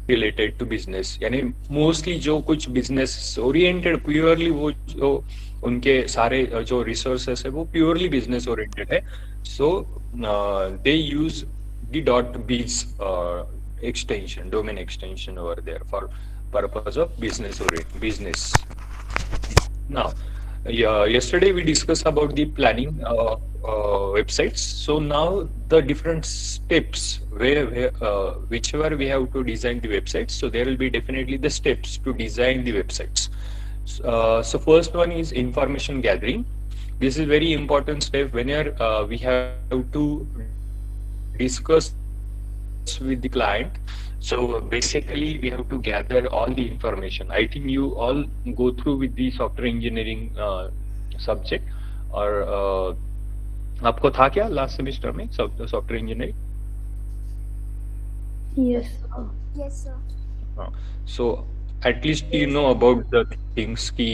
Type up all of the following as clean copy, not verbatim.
Related to business, यानी mostly जो कुछ बिजनेस ओरिएंटेड प्योरली वो जो उनके सारे जो रिसोर्सेस है वो प्योरली बिजनेस ओरिएंटेड है. So they use the dot बीज extension, domain extension over there for purpose of business. Now, yeah, yesterday we discussed about the planning websites. So now the different steps where whichever we have to design the websites. So there will be definitely the steps to design the websites. So first one is information gathering. This is very important step whenever we have to discuss with the client. So basically we have to gather all the information. I think you all go through with the software engineering subject, और आपको था क्या last semester में software engineering? Yes, sir. Yes, sir. So at least you know about the things कि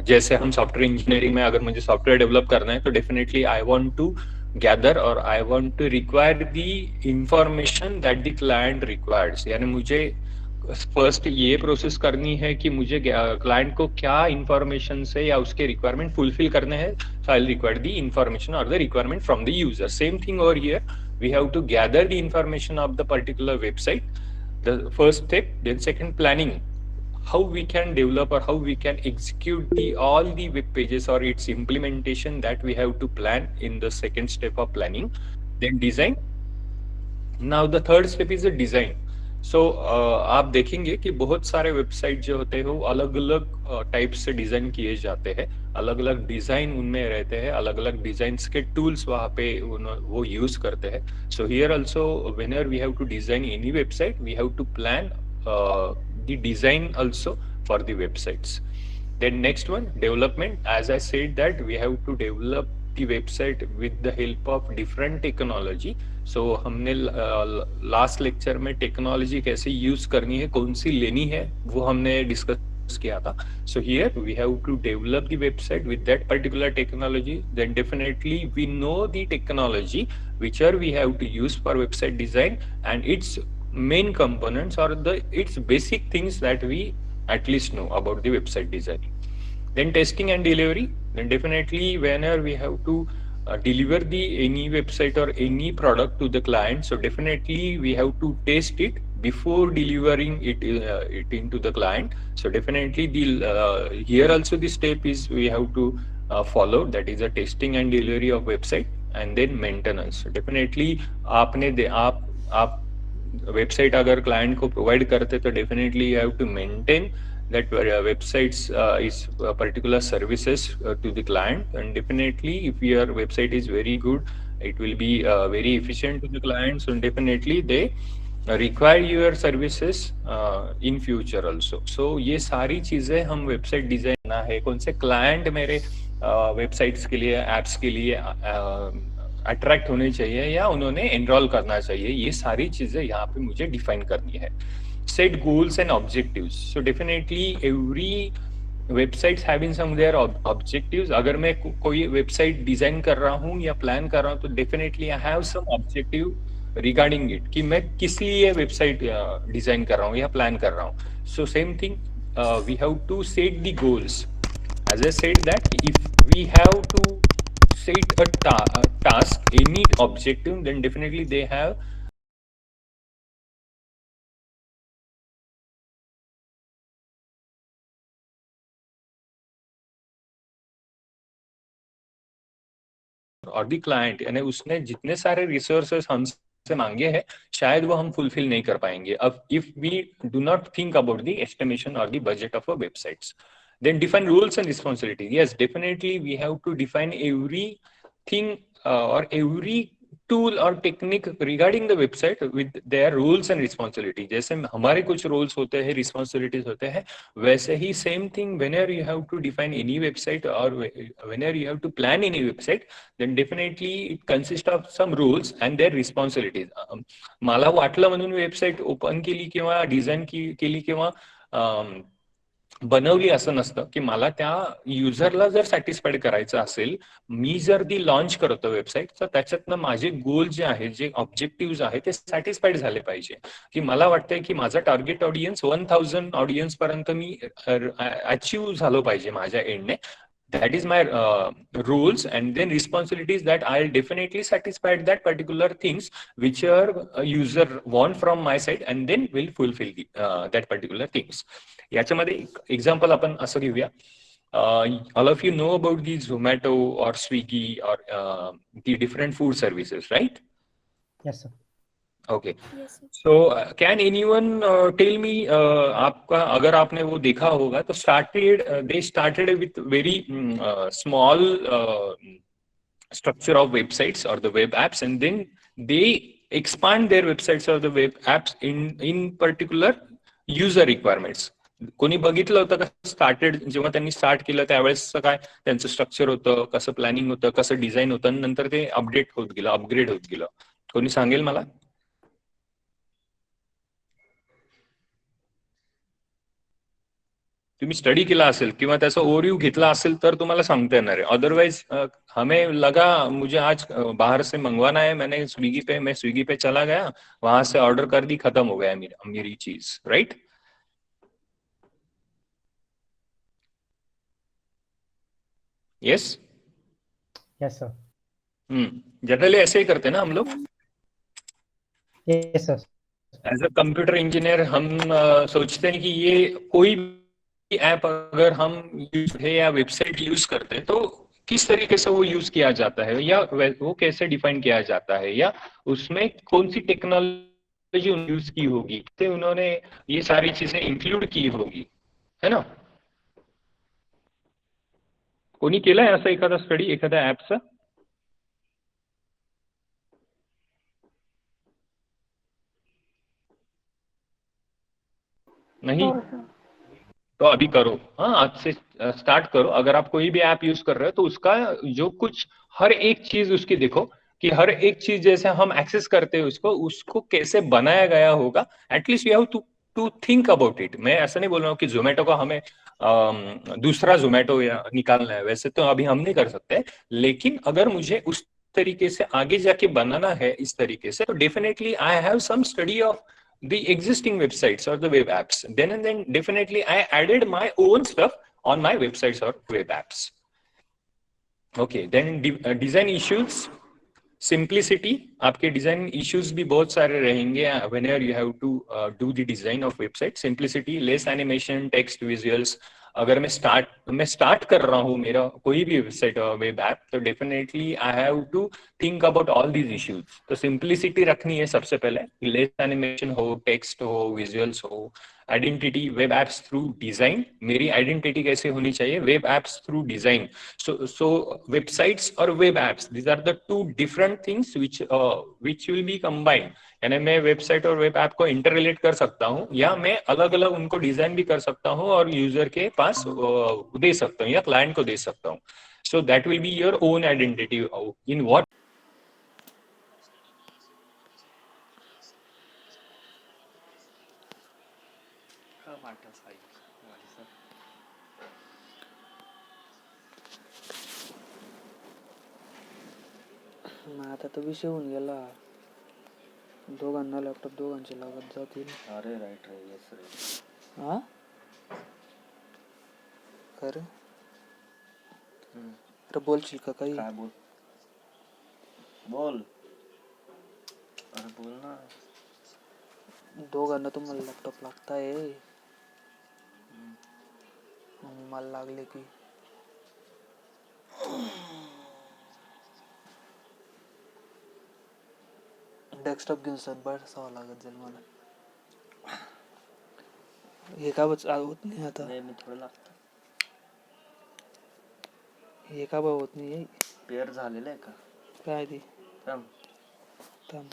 जैसे हम software engineering में अगर मुझे सॉफ्टवेयर डेवलप करना है तो definitely I want to gather और I want to require the information that the client requires. यानी मुझे फर्स्ट ये प्रोसेस करनी है कि मुझे क्लाइंट को क्या इंफॉर्मेशन से या उसके रिक्वायरमेंट फुलफिल करने हैं. So I require the information और the requirement from the user. Same thing over here, we have to gather the information of the particular website, the first step. Then second, planning, how we can develop or how we can execute the all the web pages or its implementation, that we have to plan in the second step of planning. Then design. Now the third step is the design. So आप देखेंगे कि बहुत सारे website जो होते हैं वो अलग अलग टाइप से डिजाइन किए जाते हैं. अलग अलग डिजाइन उनमें रहते हैं, अलग अलग डिजाइन के टूल्स वहाँ पे वो यूज करते हैं. So here also whenever we have to design any website, we have to plan the design also for the websites. Then next one, development. As I said that we have to develop the website with the help of different technology. So हमने last lecture में technology कैसे use करनी है, कौन C लेनी है, वो हमने discuss KIA था. So here we have to develop the website with that particular technology. Then definitely we know the technology which are we have to use for website design and its main components or the its basic things that we at least know about the website design. Then testing and delivery. Then definitely whenever we have to deliver the any website or any product to the client, so definitely we have to test it before delivering it into the client. So definitely the here also the step is we have to follow, that is a testing and delivery of website. And then maintenance. So definitely आप website अगर client को provide करते तो definitely you have to maintain that websites is particular services to the client. And definitely if your website is very good, it will be very efficient to the clients, and definitely they require your services in future also. So ये सारी चीजें हम website design करना है, कौन से client मेरे websites के लिए, apps के लिए attract होने चाहिए या उन्होंने एनरोल करना चाहिए, ये सारी चीजें यहाँ पे मुझे डिफाइन करनी है. Set goals and objectives. So definitely every websites having some their objectives. अगर मैं कोई वेबसाइट डिजाइन कर रहा हूँ या प्लान कर रहा हूँ तो definitely I have some objective regarding it कि मैं किस लिए वेबसाइट डिजाइन कर रहा हूँ या प्लान कर रहा हूँ. So same thing, we have to set the goals. As I said that if we have to set a task, any objective, then definitely they have और दी क्लाइंट, यानी उसने जितने सारे रिसोर्सेस हमसे मांगे हैं शायद वो हम फुलफिल नहीं कर पाएंगे अब if we do not think about the estimation और the budget of a websites. Then define rules and responsibility. Yes, definitely we have to define everything or every tool or technique regarding the website with their rules and responsibility. जैसे हमारे कुछ roles होते हैं, responsibilities होते हैं, वैसे ही same thing whenever you have to define any website or whenever you have to plan any website, then definitely it consists of some rules and their responsibilities. मला वाटलं म्हणून वेबसाईट ओपन केली किंवा डिझाईन केली किंवा बनवली असं नसतं की मला त्या युजरला जर सॅटिस्फाईड करायचं असेल, मी जर ती लॉन्च करतो वेबसाईट, तर त्याच्यातनं माझे गोल जे आहे, जे ऑब्जेक्टिव्ह आहे ते सॅटिस्फाईड झाले पाहिजे. की मला वाटतंय की माझा टार्गेट ऑडियन्स 1000 ऑडियन्स पर्यंत मी अचीव्ह झालो पाहिजे माझ्या एंडने. That is my rules and then responsibilities that I'll definitely satisfied that particular things which your user want from my side and then will fulfill that particular things. याच्यामध्ये example आपण असं घेऊया. All of you know about the Zomato or Swiggy or the different food services, right? Yes, sir. Okay. Yes, sir. So can anyone tell me आपका अगर आपने वो देखा होगा तो they started with very small structure of websites or the web apps and then they expand their websites or the web apps in particular user requirements. कोणी बघितलं होतं का स्टार्टेड जेव्हा त्यांनी स्टार्ट केलं त्यावेळेस काय त्यांचं स्ट्रक्चर होतं, कसं प्लॅनिंग होतं, कसं डिझाईन होतं आणि नंतर ते अपडेट होत गेलं, अपग्रेड होत गेलं? कोणी सांगेल मला? तुम्ही स्टडी केला असेल किंवा त्याचा ओव्हरव्ह्यू घेतला असेल तर तुम्हाला सांगता येणार आहे. अदरवाइज हमें लगा मुझे आज बाहर से मंगवाना है, मैं स्विगी पे चला गया, वहां से ऑर्डर कर दी, खत्म हो गया मेरी चीज, right? Yes. Yes, sir. Generally ऐसे ही करते हैं ना हम लोग. Yes, sir. As a computer engineer हम सोचते हैं कि ये कोई भी ऐप अगर हम यूज है या वेबसाइट यूज करते हैं तो किस तरीके से वो यूज किया जाता है या वो कैसे डिफाइन किया जाता है या उसमें कौन सी टेक्नोलॉजी यूज की होगी, तो उन्होंने ये सारी चीजें इंक्लूड की होगी, है ना? कोणी केलाय असं एखादा स्टडी एखाद्या ऍपचा? नहीं? हो सर. तो अभी करो. हाँ, आज से स्टार्ट करो. अगर आप कोई भी ऐप यूज कर रहे हो तो उसका जो कुछ हर एक चीज उसकी देखो कि हर एक चीज जैसे हम एक्सेस करते हैं उसको कैसे बनाया गया होगा. At least you have to think about it. मैं ऐसा नहीं बोल रहा हूँ कि जोमेटो को हमें दूसरा जोमेटो या निकालना है, वैसे तो अभी हम नहीं कर सकते, लेकिन अगर मुझे उस तरीके से आगे जाके बनाना है इस तरीके से तो definitely I have some study of the existing websites or the web apps. Then and then definitely I added my own stuff on my websites or web apps. Okay, then design issues. Simplicity. आपके design issues भी बहुत सारे रहेंगे whenever you have to do the design of website. Simplicity, less animation, text, visuals. अगर मैं start कर रहा हूँ मेरा कोई भी वेबसाइट और वेब ऐप तो definitely I have to think about all these issues. तो सिंप्लिसिटी रखनी है सबसे पहले. लेस एनिमेशन हो, टेक्स्ट हो, विजुअल्स हो. Identity, web apps through design. मेरी आइडेंटिटी कैसे होनी चाहिए? Web apps through design. So websites or web apps, these are the two different things which will be combined. यानी मैं वेबसाइट और वेब ऐप को इंटररिलेट कर सकता हूँ या मैं अलग अलग उनको डिजाइन भी कर सकता हूँ और यूजर के पास दे सकता हूँ या क्लाइंट को दे सकता हूँ. So that will be your on identity in what. मग आता तर विषय होऊन गेला. दोघांना लॅपटॉप दोघांचे लागत जातील. अरे राईट रे, येस रे. हा खरं. अरे बोलशील का काही? काय बोल बोल अरे बोल ना. दोघांना तुम्हाला लॅपटॉप लागताय. मला लागले की डेस्कटॉप घेऊन सर बसावं लागत जाईल मला. हे का बच होत नाही आता. नाही मी थोडं लागतं. हे का बा होत नाही. पेअर झालेलं आहे का? काय ते थांब. थांब.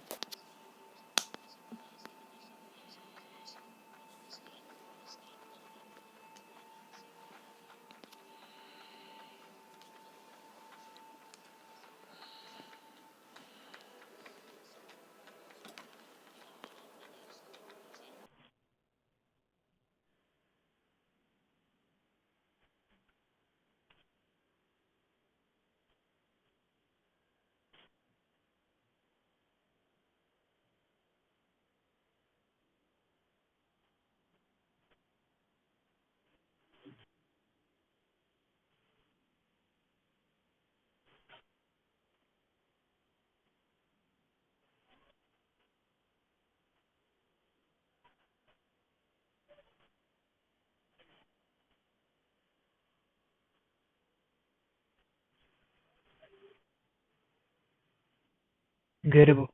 घे रे भाऊ.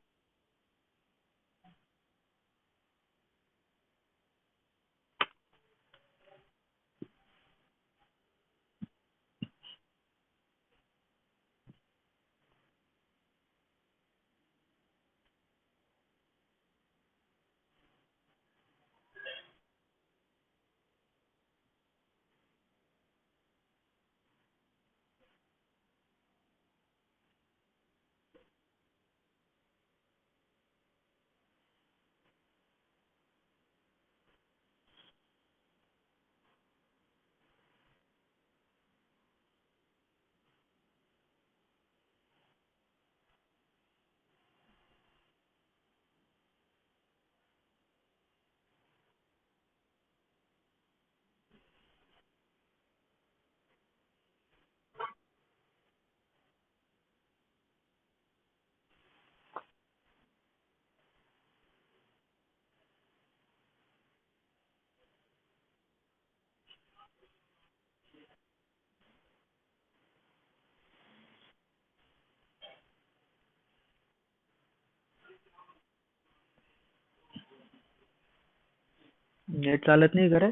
नेट चालत नाही का रे?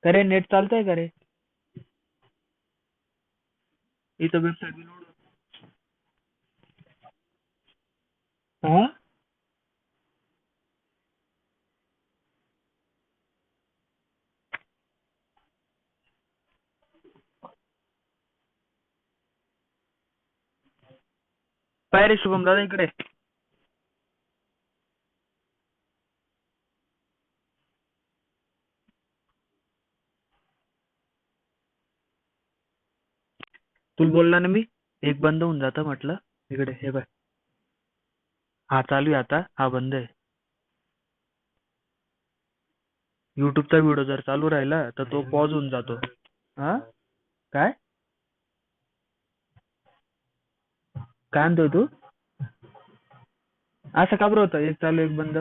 का रे नेट चालतंय का रे? इथं वेबसाईट लोड. हा पाय रे शुभम दादा इकडे. तुला बोलला ना मी एक बंद होऊन जातं म्हटलं. इकडे हे बाय. हा चालू आहे आता. हा बंद आहे. युट्यूबचा व्हिडिओ जर चालू राहिला तर तो पॉज होऊन जातो. हा काय काय म्हणतोय तू? असं का बरं होतं एक चालू एक बंद?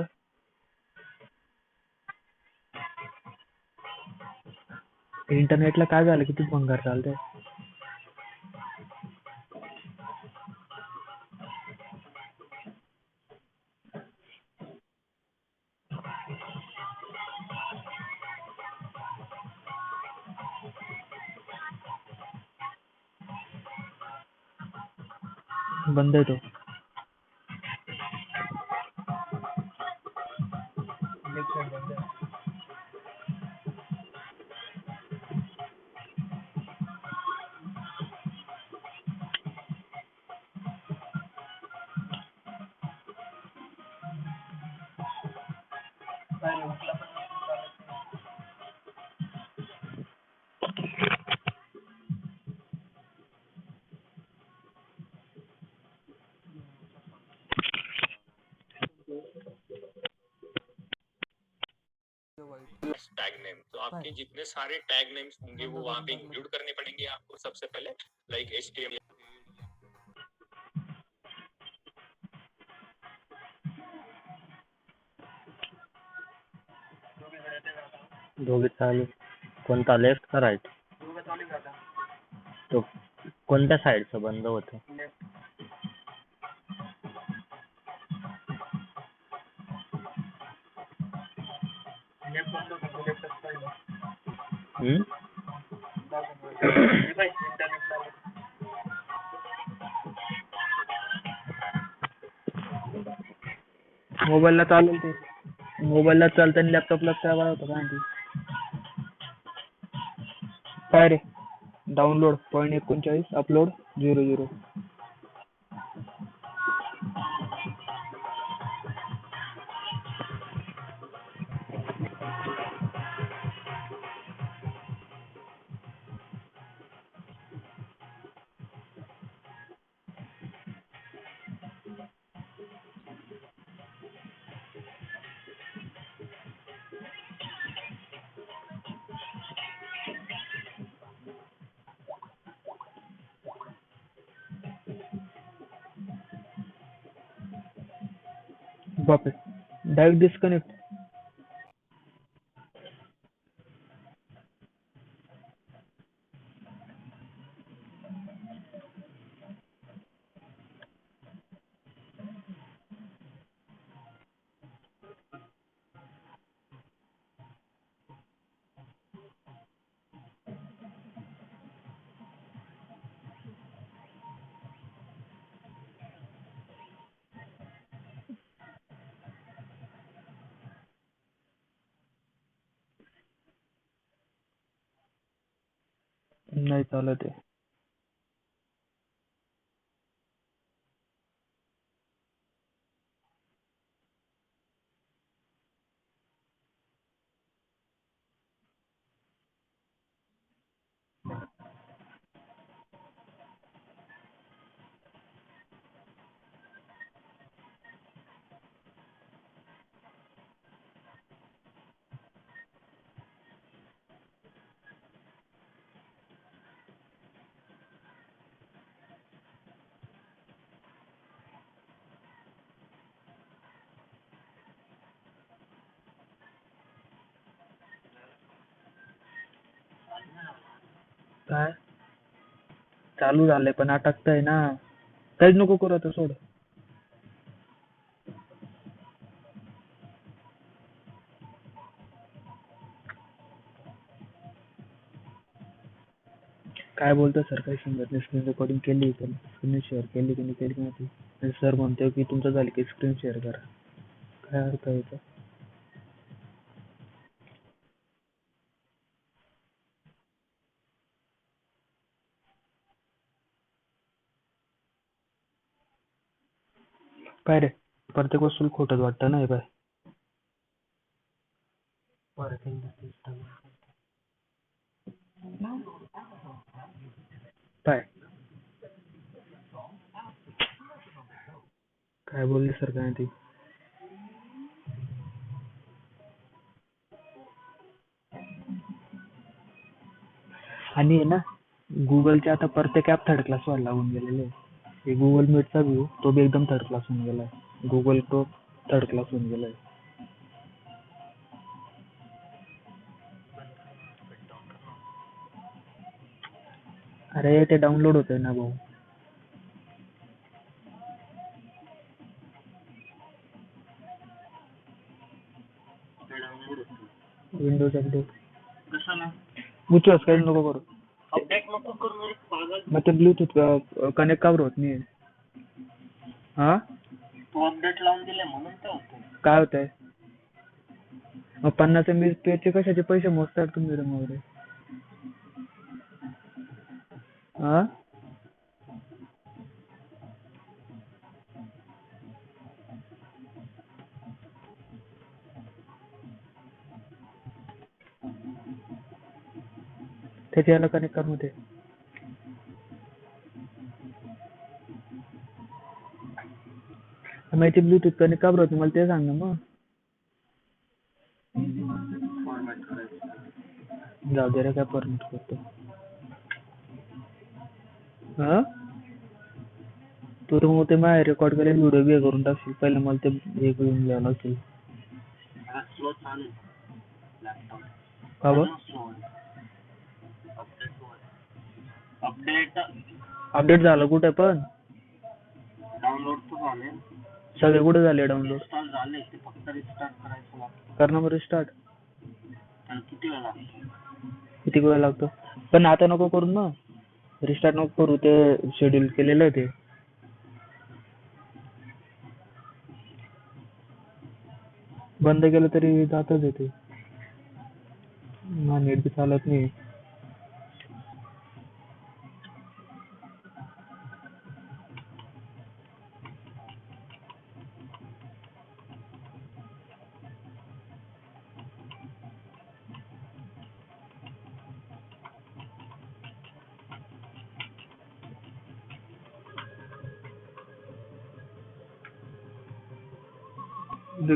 इंटरनेटला काय झालं किती भंगार चालतंय. बंद आहे तो. टैग नेम, तो आपके जितने सारे टैग नेम्स होंगे वो वहाँ पे इंक्लूड करने पड़ेंगे आपको सबसे पहले, लाइक HTML। दोघे चालू. कोणता, लेफ्ट का राईट? तो कोणत्या साईडचं बंद होतं? हम्म? मोबाईलला चालेल ते. मोबाईलला चालतं आणि लॅपटॉपला काय होतं काय माहिती. काय रे, डाउनलोड 0.39 अपलोड 00. बापरे, डायरेक्ट डिस्कनेक्ट. नाही चालत आहे. काय चालू झालंय पण अटकतंय ना. काहीच नको करू आता, सोड. काय बोलतो सर, काही समजत नाही. स्क्रीन रेकॉर्डिंग केली पण स्क्रीन शेअर केली की नाही केली माहिती. सर म्हणतो की तुमचं झालं की स्क्रीन शेअर करा. काय अर्थ आहे याचा? काय रे, प्रत्येक वस्तूला खोटंच वाटतं ना. हे काय काय काय बोलले सर, काय ते. आणि आहे ना, गुगलचे आता प्रत्येक ॲप थर्ड क्लास व्हायला लागून गेलेले. हे गुगल मीटचा व्ह्यू तो बी एकदम थर्ड क्लास होऊन गेलाय. गुगल क्रोम थर्ड क्लास होऊन गेलाय. अरे ते डाउनलोड होतंय ना भाऊ. विंडोज अपडेट विश्वास काही नको करू. मग ते ब्लूटूथ कनेक्ट का बरं होत नाही? हा, तू अपडेट लावून दिले म्हणून ते होतं. काय होतंय मग? 50 MB चे कशाचे पैसे मोजतात तुम्ही रे मग रे? हा, त्याच्या याला कनेक्ट कर मध्ये. माहिती ब्लूटूथ कनेक्ट का बरं होत मला ते सांग ना मग. फॉर्मॅट करायचं. जाऊ दे रे, काय परमिट करतो. हा तू तर मग ते माझ्या रेकॉर्ड केलेले व्हिडिओ बी हे करून टाकशील. पहिले मला ते हे करून घ्यावं लागतील. स्लो चालू लॅपटॉप का बरं? स्लो अपडेट अपडेट झालं कुठे पण? डाउनलोड तर झाले, सगळे कुठे झाले डाउनलोड? इन्स्टॉल झाले, ते फक्त रिस्टार्ट करायचं लागतं. कर ना बरं स्टार्ट. त्याला किती वेळ लागतो? किती वेळ लागतो? पण आता नको करू ना, रिस्टार्ट नको करू. ते शेड्यूल केलेलं आहे ते. बंद केलं तरी जातच येते. नेट बी चालत नाही.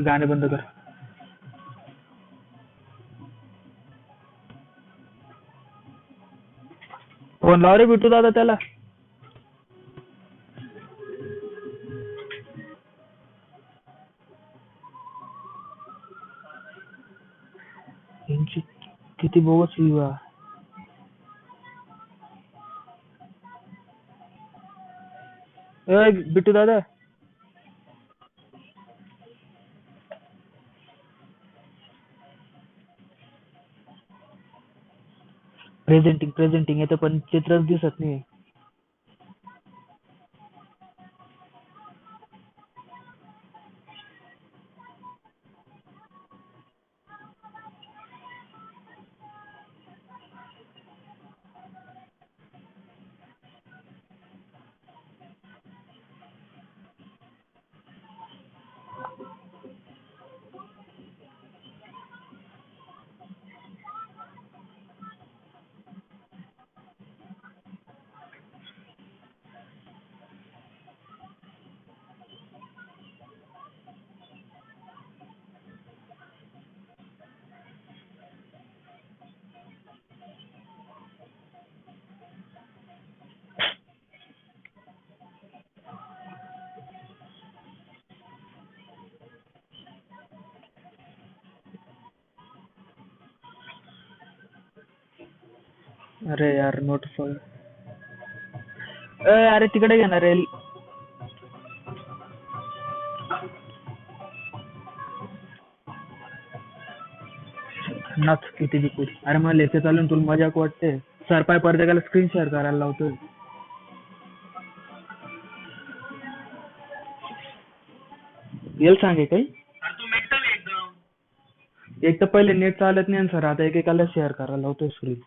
गाणे बंद कर. फोन लाव रे बिट्टू दादा त्याला. यांची किती बोगस विवाह. बिट्टू दादा, प्रेझेंटिंग येतं पण चित्रच दिसत नाही. अरे यार नोट फॉल. अरे तिकडे घेणार रे. नाच किती बी कुठ. अरे मला लेक्चर चालून तुला मजाक वाटते. सर पाय प्रत्येकाला स्क्रीन शेअर करायला लावतोय. येईल सांगे काही. एक तर पहिले नेट चालत नाही सर, आता एकेकाला शेअर करायला लावतोय स्क्रीन.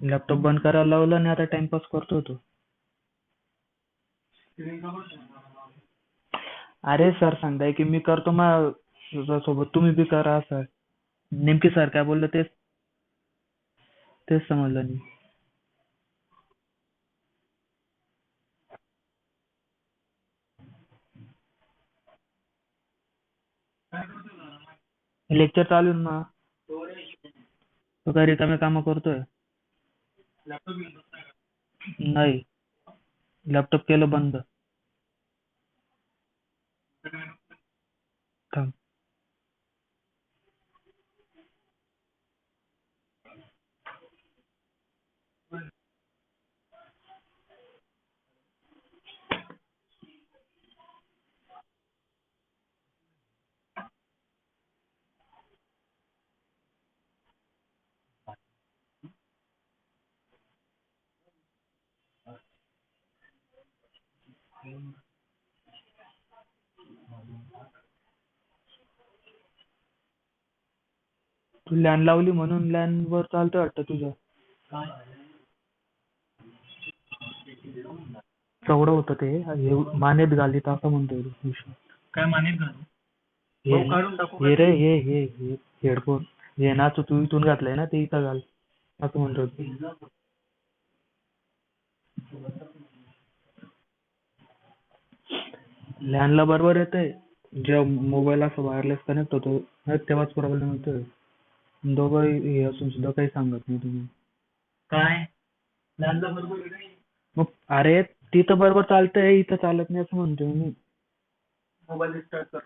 लॅपटॉप बंद करायला लावला आणि आता टाइमपास करतोय तो. अरे सर सांगताय की मी करतो मग सोबत तुम्ही बी करा सर. नेमकी सर काय बोललो तेच समजलं नाही. लेक्चर चालू आहे ना. तो काय रिकामे काम करतोय. नाही, लॅपटॉप केलं बंद. थांब. तू लॅन लावली म्हणून लॅन वर चालतंय वाटतं तुझं. केवढं होतं ते. मानेत घालीत असं म्हणतोय विषय. काय मानेत घालू? हे रे हे हेडफोन हे ना तू इथून घातलंय ना ते इथं घाल असं म्हणतोय. लॅनला बरोबर येतंय. जेव्हा मोबाईल असा वायरलेस कनेक्ट होतो ना, तेव्हाच प्रॉब्लेम येतोय. दोघं हे असून सुद्धा काही सांगत नाही तुम्ही. काय लॅनला बरोबर आहे काय? मग अरे तिथं बरोबर चालतंय, इथं चालत नाही असं म्हणतोय मी. मोबाईल रिस्टार्ट कर.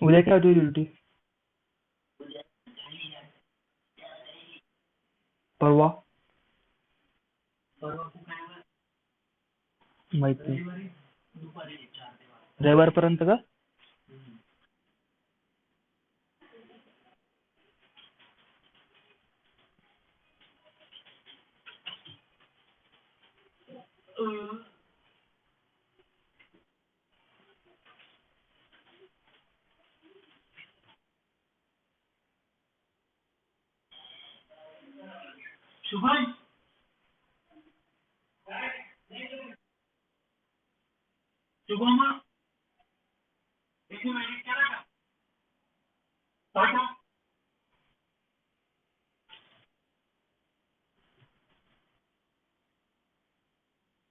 उद्या काय होती ड्युटी? परवा माहित नाही. रविवारपर्यंत का? शुभम शुभम एक मिनिट केला का पाठव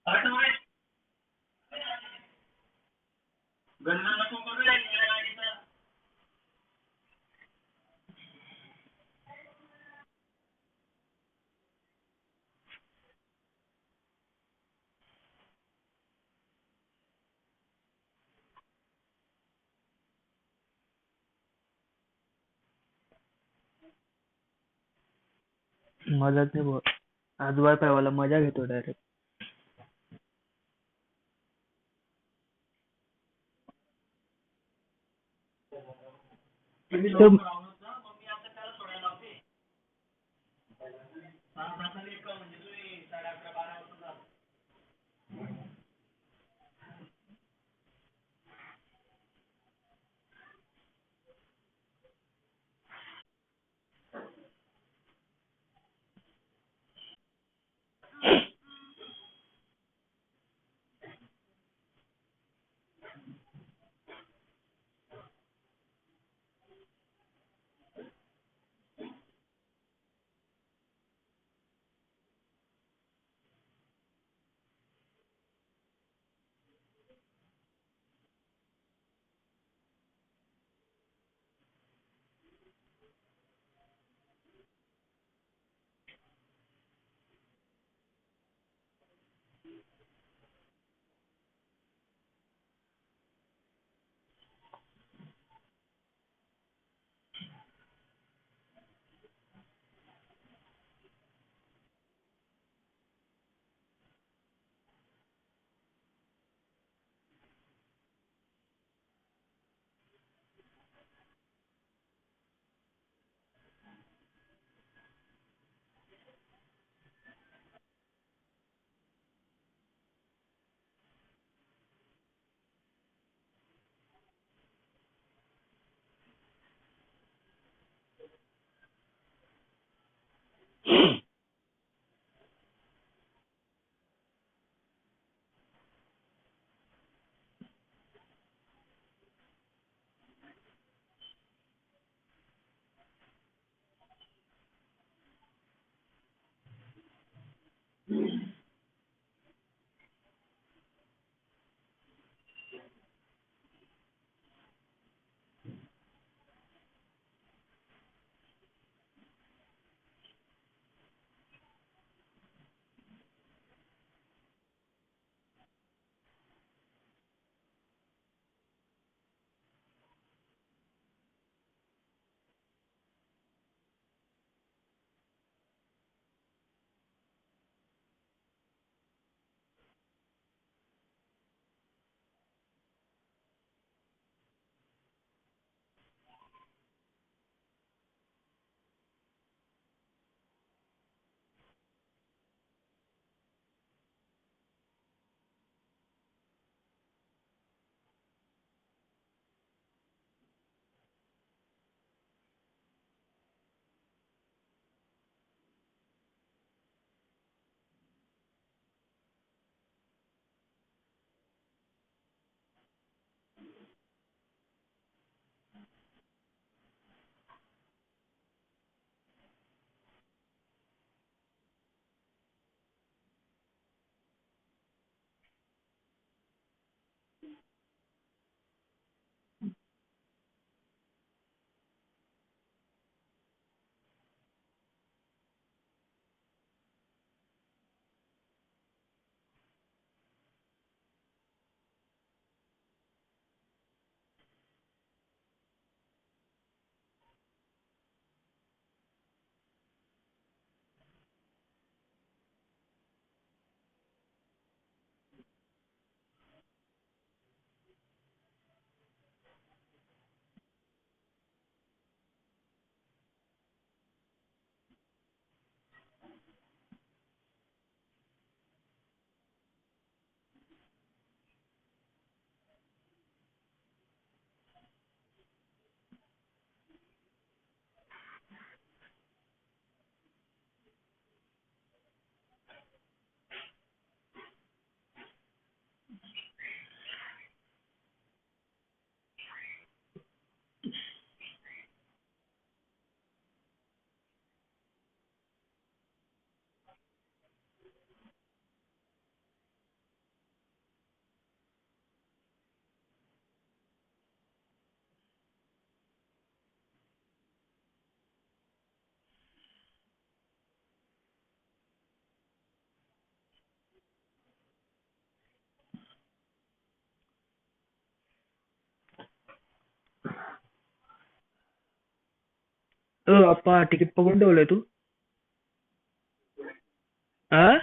पाठव रे गणना नको करू रे या गाडीचा मजाच नाही बुवा. आज वायफाय वाला मजा घेतो डायरेक्ट. तुम्ही तर लवकर आवडत जा मग मी आता त्याला सोडायला लावते 6 तासाने एक म्हणजे तुम्ही 11:30-12 वाजता जा. अप्पा तिकीट बघून ठेवलंय तू? आ